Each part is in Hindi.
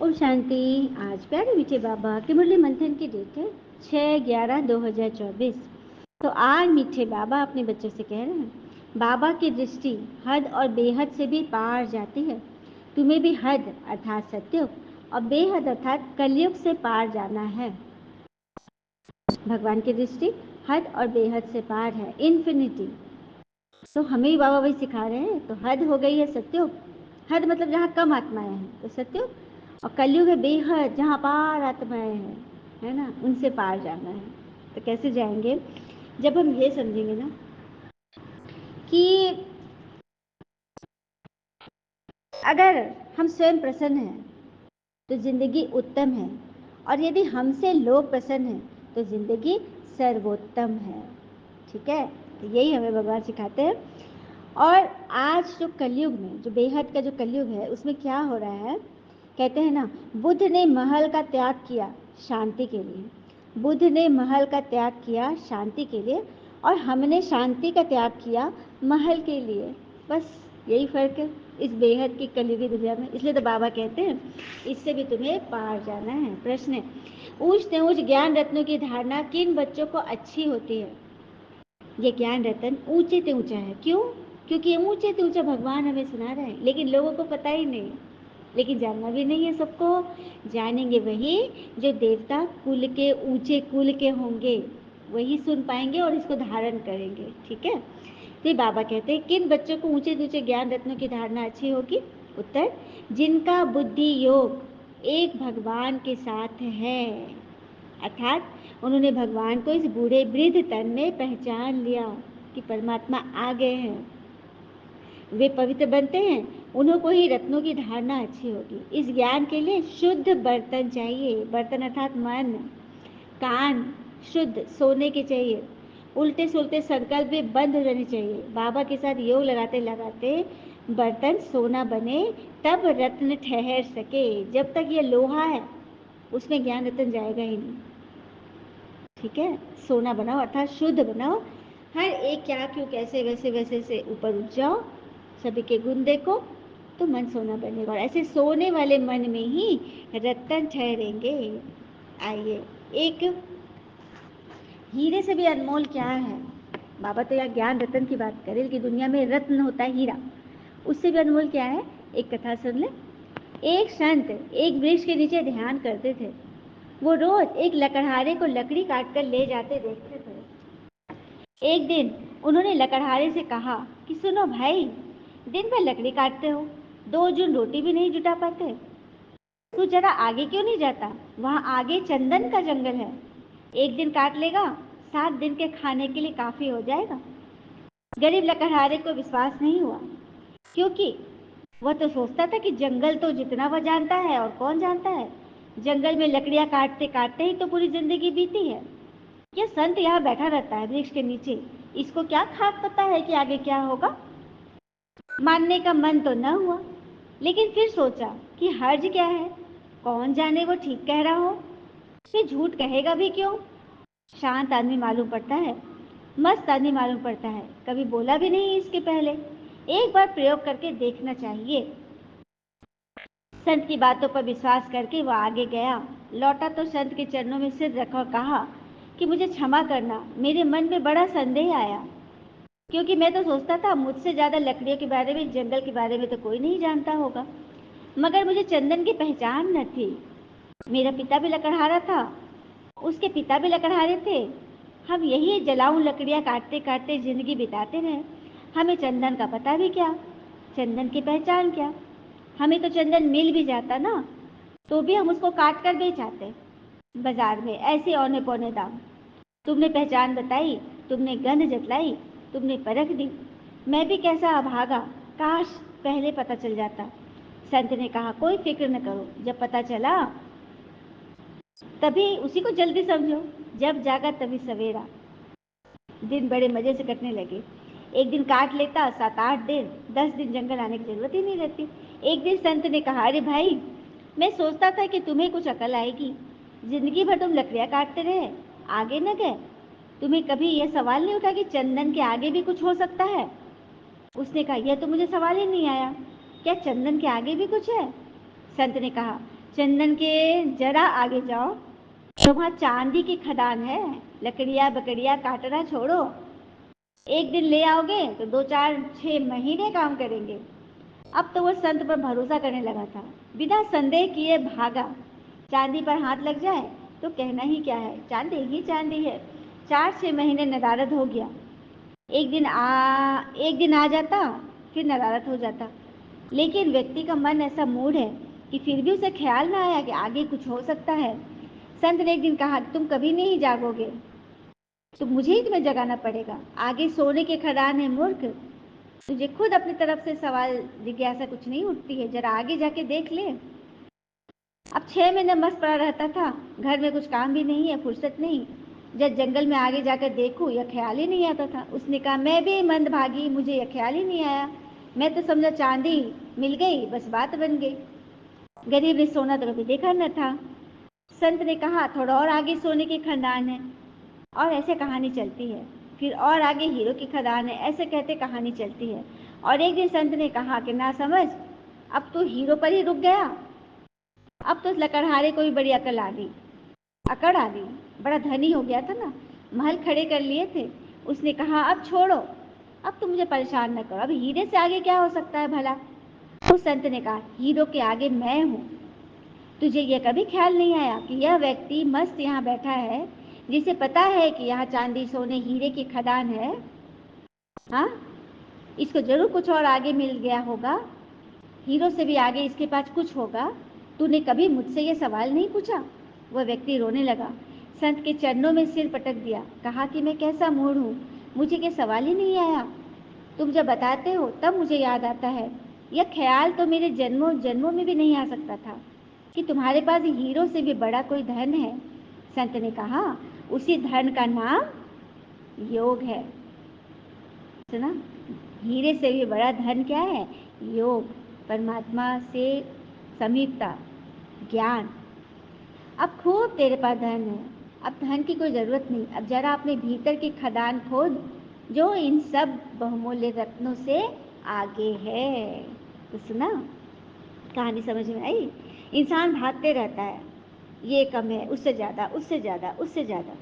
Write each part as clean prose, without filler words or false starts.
ओम शांति। आज प्यारे मीठे बाबा के मुरली मंथन की डेट है 6/11/2024। तो आज मीठे बाबा अपने बच्चों से कह रहे हैं, बाबा की दृष्टि हद और बेहद से भी पार जाती है। तुम्हें भी हद अर्थात सत्युग और बेहद अर्थात कलयुग से पार जाना है। भगवान की दृष्टि हद और बेहद से पार है, इन्फिनिटी। तो हमें ही बाबा वही सिखा रहे हैं। तो हद हो गई है सत्युग, हद मतलब जहाँ कम आत्माएं हैं तो सत्युग, और कलयुग है बेहद जहाँ पार आत्माएं हैं, है ना, उनसे पार जाना है। तो कैसे जाएंगे? जब हम ये समझेंगे ना कि अगर हम स्वयं प्रसन्न हैं तो जिंदगी उत्तम है, और यदि हमसे लोग प्रसन्न हैं तो जिंदगी सर्वोत्तम है। ठीक है, तो यही हमें भगवान सिखाते हैं। और आज जो कलयुग में, जो बेहद का जो कलयुग है, उसमें क्या हो रहा है? कहते हैं ना, बुद्ध ने महल का त्याग किया शांति के लिए। बुद्ध ने महल का त्याग किया शांति के लिए, और हमने शांति का त्याग किया महल के लिए। बस यही फर्क है इस बेहद की कलयुगी दुनिया में। इसलिए तो बाबा कहते हैं इससे भी तुम्हें पार जाना है। प्रश्न है, ऊंच से ऊंच ज्ञान रत्नों की धारणा किन बच्चों को अच्छी होती है? ये ज्ञान रतन ऊंचे से ऊंचा है। क्यों? क्योंकि ये ऊंचे से ऊंचा भगवान हमें सुना रहे हैं, लेकिन लोगों को पता ही नहीं, लेकिन जानना भी नहीं है सबको। जानेंगे वही जो देवता कुल के, ऊंचे कुल के होंगे, वही सुन पाएंगे और इसको धारण करेंगे। ठीक है, तो बाबा कहते हैं किन बच्चों को ऊंचे ऊंचे ज्ञान रत्नों की धारणा अच्छी होगी? उत्तर, जिनका बुद्धि योग एक भगवान के साथ है, अर्थात उन्होंने भगवान को इस बूढ़े वृद्ध तन में पहचान लिया कि परमात्मा आ गए हैं, वे पवित्र बनते हैं, उन्हों को ही रत्नों की धारणा अच्छी होगी। इस ज्ञान के लिए शुद्ध बर्तन चाहिए। बर्तन अर्थात मन, कान शुद्ध सोने के चाहिए। उल्टे सुलटे संकल्प भी बंद रहने चाहिए। बाबा के साथ योग लगाते लगाते बर्तन सोना बने, तब रत्न ठहर सके। जब तक ये लोहा है उसमें ज्ञान रत्न जाएगा ही नहीं। ठीक है, सोना बनाओ अर्थात शुद्ध बनाओ। हर एक क्या क्यों कैसे वैसे वैसे से ऊपर उठ जाओ, सभी के गुण देखो, तो मन सोना बनेगा। और ऐसे सोने वाले मन में ही रत्न ठहरेंगे। आइए, एक हीरे से भी अनमोल क्या है? बाबा तो यहाँ ज्ञान रत्न की बात करें कि दुनिया में रत्न होता है हीरा, उससे भी अनमोल क्या है? एक कथा सुन ले। एक संत एक वृक्ष के नीचे ध्यान करते थे। वो रोज एक लकड़हारे को लकड़ी काट कर ले जाते देखते थे। एक दिन उन्होंने लकड़हारे से कहा कि सुनो भाई, दिन भर लकड़ी काटते हो, 2 जून रोटी भी नहीं जुटा पाते, तू जरा आगे क्यों नहीं जाता? वहाँ आगे चंदन का जंगल है, एक दिन काट लेगा, 7 दिन के खाने के लिए काफी हो जाएगा। गरीब लकड़हारे को विश्वास नहीं हुआ, क्योंकि वह तो सोचता था कि जंगल तो जितना वह जानता है और कौन जानता है, जंगल में लकड़ियां काटते काटते ही तो पूरी जिंदगी बीती है। यह संत यहाँ बैठा रहता है वृक्ष के नीचे, इसको क्या खाक पता है कि आगे क्या होगा? मानने का मन तो न हुआ, लेकिन फिर सोचा कि हर्ज क्या है, कौन जाने वो ठीक कह रहा हो, फिर झूठ कहेगा भी क्यों। शांत आदमी मालूम पड़ता है, मस्त आदमी मालूम पड़ता है, कभी बोला भी नहीं इसके पहले, एक बार प्रयोग करके देखना चाहिए। संत की बातों पर विश्वास करके वह आगे गया। लौटा तो संत के चरणों में सिर रखा और कहा कि मुझे क्षमा करना, मेरे मन में बड़ा संदेह आया, क्योंकि मैं तो सोचता था मुझसे ज़्यादा लकड़ियों के बारे में, जंगल के बारे में तो कोई नहीं जानता होगा, मगर मुझे चंदन की पहचान न थी। मेरा पिता भी लकड़हारा था, उसके पिता भी लकड़हारे थे, हम यही जलाऊं लकड़ियां काटते काटते जिंदगी बिताते रहे। हमें चंदन का पता भी क्या, चंदन की पहचान क्या? हमें तो चंदन मिल भी जाता ना, तो भी हम उसको काट कर बेच आते बाजार में, ऐसे औने पौने दाम। तुमने पहचान बताई, तुमने गंध जतलाई, तुमने परख दी, मैं भी कैसा अभागा, काश पहले पता चल जाता। संत ने कहा कोई फिक्र न करो, जब पता चला तभी उसी को जल्दी समझो, जब जागा तभी सवेरा। दिन बड़े मजे से कटने लगे। एक दिन काट लेता, 7-8 दिन, 10 दिन जंगल आने की जरूरत ही नहीं रहती। एक दिन संत ने कहा, अरे भाई, मैं सोचता था कि तुम्हें कुछ अकल आएगी, जिंदगी भर तुम लकड़ियां काटते रहे, आगे न गए। तुम्हें कभी यह सवाल नहीं उठा कि चंदन के आगे भी कुछ हो सकता है? उसने कहा, यह तो मुझे सवाल ही नहीं आया, क्या चंदन के आगे भी कुछ है? संत ने कहा, चंदन के जरा आगे जाओ तो वहाँ चांदी की खदान है। लकड़ियाँ बकड़ियाँ काटना छोड़ो, एक दिन ले आओगे तो 2-4-6 महीने काम करेंगे। अब तो वो संत पर भरोसा करने लगा था, बिना संदेह किए भागा। चांदी पर हाथ लग जाए तो कहना ही क्या है, चांदी ही चांदी है। 4-6 महीने नदारद हो गया। एक दिन आ जाता, फिर नदारद हो जाता। लेकिन व्यक्ति का मन ऐसा मूड है कि फिर भी उसे ख्याल ना आया कि आगे कुछ हो सकता है। संत ने एक दिन कहा, तुम कभी नहीं जागोगे तो मुझे ही तुम्हें जगाना पड़ेगा। आगे सोने के खदान है मूर्ख, तुझे खुद अपनी तरफ से सवाल जिज्ञासा कुछ नहीं उठती है, जरा आगे जाके देख ले। अब 6 महीने मस्त पड़ा रहता था, घर में कुछ काम भी नहीं है, फुर्सत नहीं। जब जंगल में आगे जाकर देखूं यह ख्याल ही नहीं आता था। उसने कहा, मैं भी मंदभागी, मुझे यह ख्याल ही नहीं आया। मैं तो समझा चांदी मिल गई बस बात बन गई। गरीब ने सोना तो कभी देखा न था। संत ने कहा, थोड़ा और आगे सोने की खदान है, और ऐसे कहानी चलती है। फिर और आगे हीरो की खदान है, ऐसे कहते कहानी चलती है। और एक दिन संत ने कहा कि ना समझ, अब तो हीरो पर ही रुक गया, अब तो लकड़हारे को भी बड़ी अकड़ आ गई। बड़ा धनी हो गया था ना, महल खड़े कर लिए थे। उसने कहा, अब छोड़ो, अब तो मुझे परेशान न करो, अब हीरे से आगे क्या हो सकता है भला। उस संत ने कहा, हीरो के आगे मैं हूँ। तुझे यह कभी ख्याल नहीं आया कि यह व्यक्ति मस्त यहाँ बैठा है, जिसे पता है कि यहाँ चांदी सोने हीरे की खदान है। हाँ, इसको जरूर कुछ और आगे मिल गया होगा, हीरो से भी आगे इसके पास कुछ होगा। तूने कभी मुझसे ये सवाल नहीं पूछा। वह व्यक्ति रोने लगा, संत के चरणों में सिर पटक दिया, कहा कि मैं कैसा मूढ़ हूँ, मुझे ये सवाल ही नहीं आया। तुम जब बताते हो तब मुझे याद आता है, यह ख्याल तो मेरे जन्मों जन्मों में भी नहीं आ सकता था कि तुम्हारे पास हीरो से भी बड़ा कोई धन है। संत ने कहा, उसी धन का नाम योग है। सुना, हीरे से भी बड़ा धन क्या है? योग, परमात्मा से समीपता, ज्ञान। अब खूब तेरे पास धन है, अब धन की कोई जरूरत नहीं। अब जरा अपने भीतर की खदान खोद, जो इन सब बहुमूल्य रत्नों से आगे है। तो सुना, कहानी समझ में आई? इंसान भागते रहता है, ये कम है, उससे ज़्यादा, उससे ज़्यादा, उससे ज़्यादा,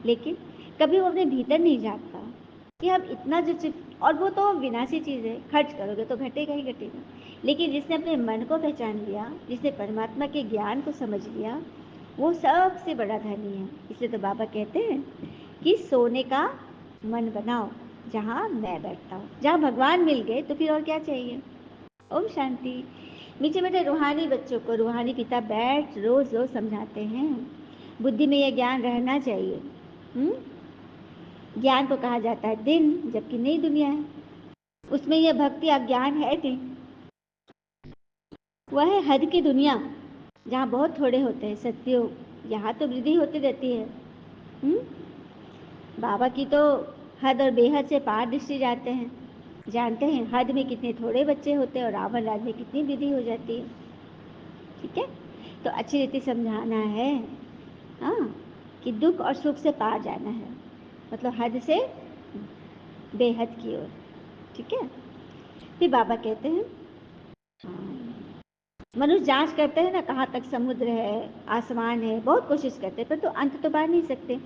लेकिन कभी वो अपने भीतर नहीं झाँकता कि हम इतना जो, और वो तो विनाशी चीज़ है, खर्च करोगे तो घटेगा ही घटेगा। लेकिन जिसने अपने मन को पहचान लिया, जिसने परमात्मा के ज्ञान को समझ लिया, वो सबसे बड़ा धनी है। इसलिए तो बाबा कहते हैं कि सोने का मन बनाओ जहाँ मैं बैठता हूँ। जहाँ भगवान मिल गए तो फिर और क्या चाहिए। ओम शांति। मीठे मीठे रूहानी बच्चों को रूहानी पिता बैठ रोज रोज समझाते हैं, बुद्धि में यह ज्ञान रहना चाहिए। ज्ञान को कहा जाता है दिन, जबकि नई दुनिया है, उसमें यह भक्ति अज्ञान है नहीं। वह है हद की दुनिया, जहाँ बहुत थोड़े होते हैं सत्योग, यहाँ तो वृद्धि होती रहती है। बाबा की तो हद और बेहद से पार दृष्टि जाते हैं, जानते हैं हद में कितने थोड़े बच्चे होते हैं और रावण राज में कितनी वृद्धि हो जाती है। ठीक है, तो अच्छी रीति समझाना है, हाँ, कि दुख और सुख से पार जाना है, मतलब हद से बेहद की ओर। ठीक है, फिर बाबा कहते हैं, मनुष्य जांच करते हैं ना, कहाँ तक समुद्र है, आसमान है, बहुत कोशिश करते हैं पर तो अंत तो पा नहीं सकते।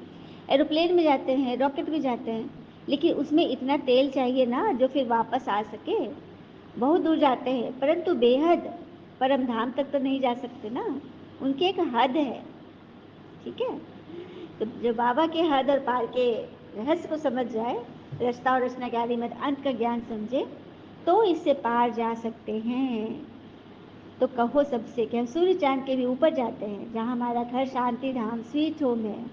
एरोप्लेन में जाते हैं, रॉकेट में जाते हैं, लेकिन उसमें इतना तेल चाहिए ना जो फिर वापस आ सके। बहुत दूर जाते हैं परंतु बेहद परम धाम तक तो नहीं जा सकते ना, उनकी एक हद है। ठीक है, तो जो बाबा के हद और पार के रहस्य को समझ जाए, रस्ता और रचना के आदि मत अंत का ज्ञान समझे, तो इससे पार जा सकते हैं। तो कहो सबसे कि हम सूर्य चांद के भी ऊपर जाते हैं, जहाँ हमारा घर शांति धाम स्वीट होम है।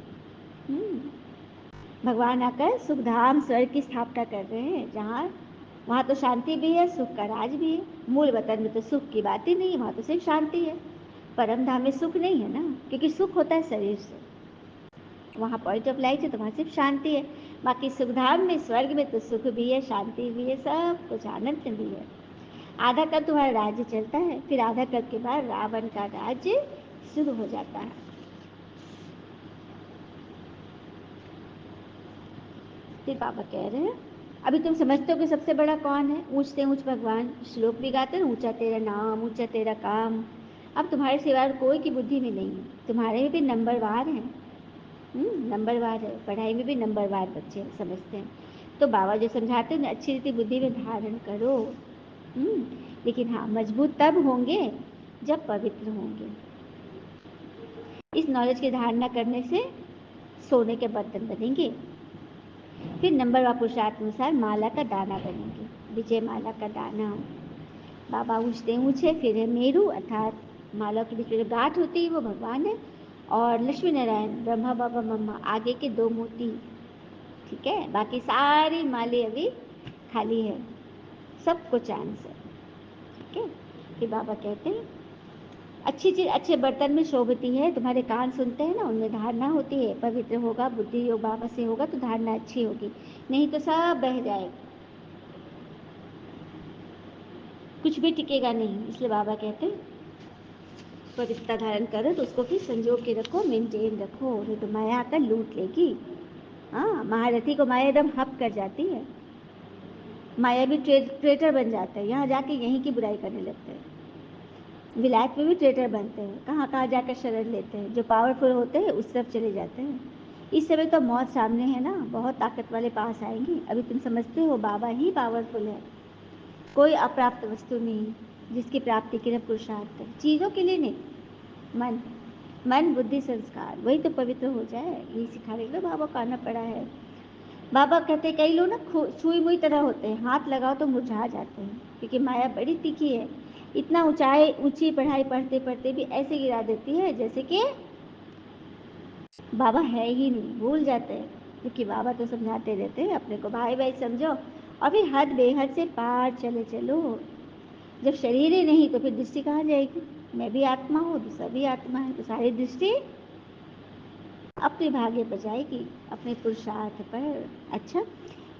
भगवान आकर सुख धाम स्वर्ग की स्थापना कर रहे हैं, जहाँ वहाँ तो शांति भी है, सुख का राज भी है। मूल वतन में तो सुख की बात ही नहीं है, वहाँ तो सिर्फ शांति है। परम धाम में सुख नहीं है ना, क्योंकि सुख होता है शरीर से, वहाँ पॉइंट ऑफ लाइट है तो वहाँ सिर्फ शांति है। बाकी सुख धाम में, स्वर्ग में तो सुख भी है, शांति भी है, सब कुछ आनंद भी है। आधा कल तुम्हारा राज्य चलता है, फिर आधा कल के बाद रावण का राज्य शुरू हो जाता है। फिर बाबा कह रहे हैं, अभी तुम समझते हो कि सबसे बड़ा कौन है? ऊंच से ऊंच भगवान श्लोक भी गाते हैं, ऊंचा तेरा नाम, ऊंचा तेरा काम, अब तुम्हारे सिवा और कोई की बुद्धि में नहीं है, तुम्हारे में भी नंबरवार हैं, नंबरवार है, पढ़ाई में भी नंबरवार बच्चे समझते हैं। तो बाबा जो समझाते हैं ना, अच्छी रीति बुद्धि में धारण करो। लेकिन हाँ, मजबूत तब होंगे जब पवित्र होंगे। इस नॉलेज की धारणा करने से सोने के बर्तन बनेंगे। फिर नंबर व पुरुषार्थानुसार माला का दाना बनेंगे, विजय माला का दाना। बाबा ऊँचते ऊँचे, फिर है मेरू, अर्थात माला के बीच में जो गांठ होती है वो भगवान है, और लक्ष्मी नारायण, ब्रह्मा बाबा मम्मा, आगे के 2 मोती। ठीक है, बाकी सारी माले अभी खाली है, सबको चांस है। ठीक है, फिर बाबा कहते हैं अच्छी चीज अच्छे बर्तन में शोभती है। तुम्हारे कान सुनते हैं ना, उनमें धारणा होती है। पवित्र होगा, बुद्धि योग बाबा से होगा तो धारणा अच्छी होगी, नहीं तो सब बह जाएगा, कुछ भी टिकेगा नहीं। इसलिए बाबा कहते हैं पवित्रता धारण करो तो उसको फिर संजो के रखो, मेंटेन रखो, नहीं तो माया आकर लूट लेगी। हाँ, महारथी को माया एकदम हप कर जाती है, माया भी ट्रेटर बन जाता है, यहाँ जाके यहीं की बुराई करने लगते हैं। विलायत में भी ट्रेटर बनते हैं, कहाँ कहाँ जाकर शरण लेते हैं, जो पावरफुल होते हैं उस तरफ चले जाते हैं। इस समय तो मौत सामने है ना, बहुत ताकत वाले पास आएंगे। अभी तुम समझते हो बाबा ही पावरफुल है, कोई अप्राप्त वस्तु नहीं जिसकी प्राप्ति के लिए पुरुषार्थ है। चीज़ों के लिए नहीं, मन, मन बुद्धि संस्कार, वही तो पवित्र हो जाए। यही सिखाने के लिए बाबा को आना पड़ा है। बाबा कहते हैं कई लोग ना छुई मुई तरह होते हैं, हाथ लगाओ तो मुरझा जाते हैं, क्योंकि माया बड़ी तीखी है। इतना ऊंची पढ़ाई पढ़ते पढ़ते भी ऐसे गिरा देती है जैसे कि बाबा है ही नहीं, भूल जाते हैं। क्योंकि बाबा तो समझाते रहते हैं अपने को भाई भाई समझो, और फिर हद बेहद से पार चले चलो। जब शरीर ही नहीं तो फिर दृष्टि कहाँ जाएगी? मैं भी आत्मा हूँ, दूसरा भी आत्मा है, तो सारी दृष्टि अपने भाग्य पर जाएगी, अपने पुरुषार्थ पर। अच्छा,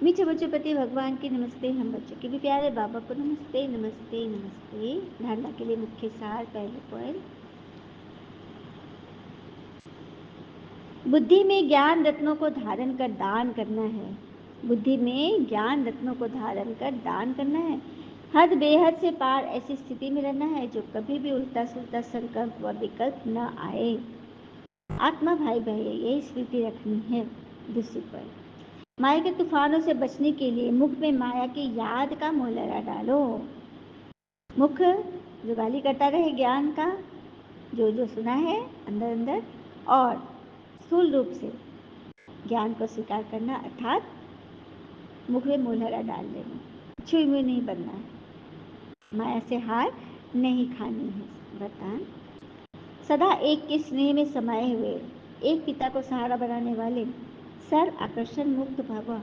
मीठे बच्चों प्रति भगवान की नमस्ते। हम बच्चों के भी प्यारे बाबा को नमस्ते नमस्ते नमस्ते। धारणा के लिए मुख्य सार, पहले पॉइंट, बुद्धि में ज्ञान रत्नों को धारण कर दान करना है। बुद्धि में ज्ञान रत्नों को धारण कर दान करना है। हद बेहद से पार ऐसी स्थिति में रहना है जो कभी भी उल्टा सुल्टा संकल्प व विकल्प न आए। आत्मा भाई भाई यही स्मृति रखनी है। दूसरी पर माया के तूफानों से बचने के लिए मुख में माया की याद का मोहलरा डालो। मुख जो गाली करता रहे ज्ञान का, जो जो सुना है अंदर अंदर, और स्थूल रूप से ज्ञान को स्वीकार करना, अर्थात मुख में मोहलरा डाल देना, छुई मुई नहीं बनना है, माया से हार नहीं खानी है। वरदान, सदा एक के स्नेह में समाये हुए, एक पिता को सहारा बनाने वाले, सर्व आकर्षण मुक्त भव।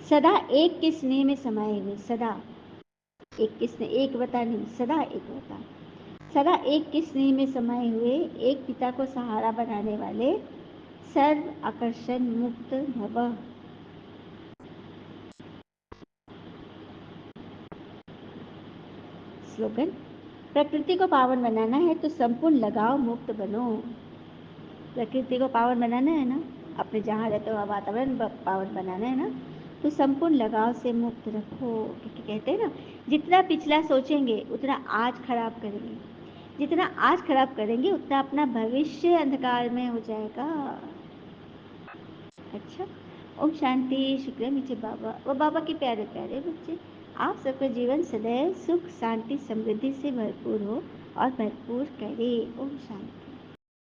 सदा एक के स्नेह में समाये हुए, सदा एक के स्नेह, एक वता नहीं, सदा एक वता, सदा एक के स्नेह में समाये हुए, एक पिता को सहारा बनाने वाले, सर्व आकर्षण मुक्त भव। स्लोगन, प्रकृति को पावन बनाना है तो संपूर्ण लगाव मुक्त बनो। प्रकृति को पावन बनाना है ना, अपने जहाँ रहते हो वातावरण पावन बनाना है ना, तो संपूर्ण लगाव से मुक्त रखो। क्योंकि कहते हैं ना, जितना पिछला सोचेंगे उतना आज खराब करेंगे, जितना आज खराब करेंगे उतना अपना भविष्य अंधकार में हो जाएगा। अच्छा, ओम शांति। शुक्र मीठे बाबा और बाबा के प्यारे प्यारे बच्चे, आप सबका जीवन सदैव सुख शांति समृद्धि से भरपूर हो और भरपूर करे। ओम शांति।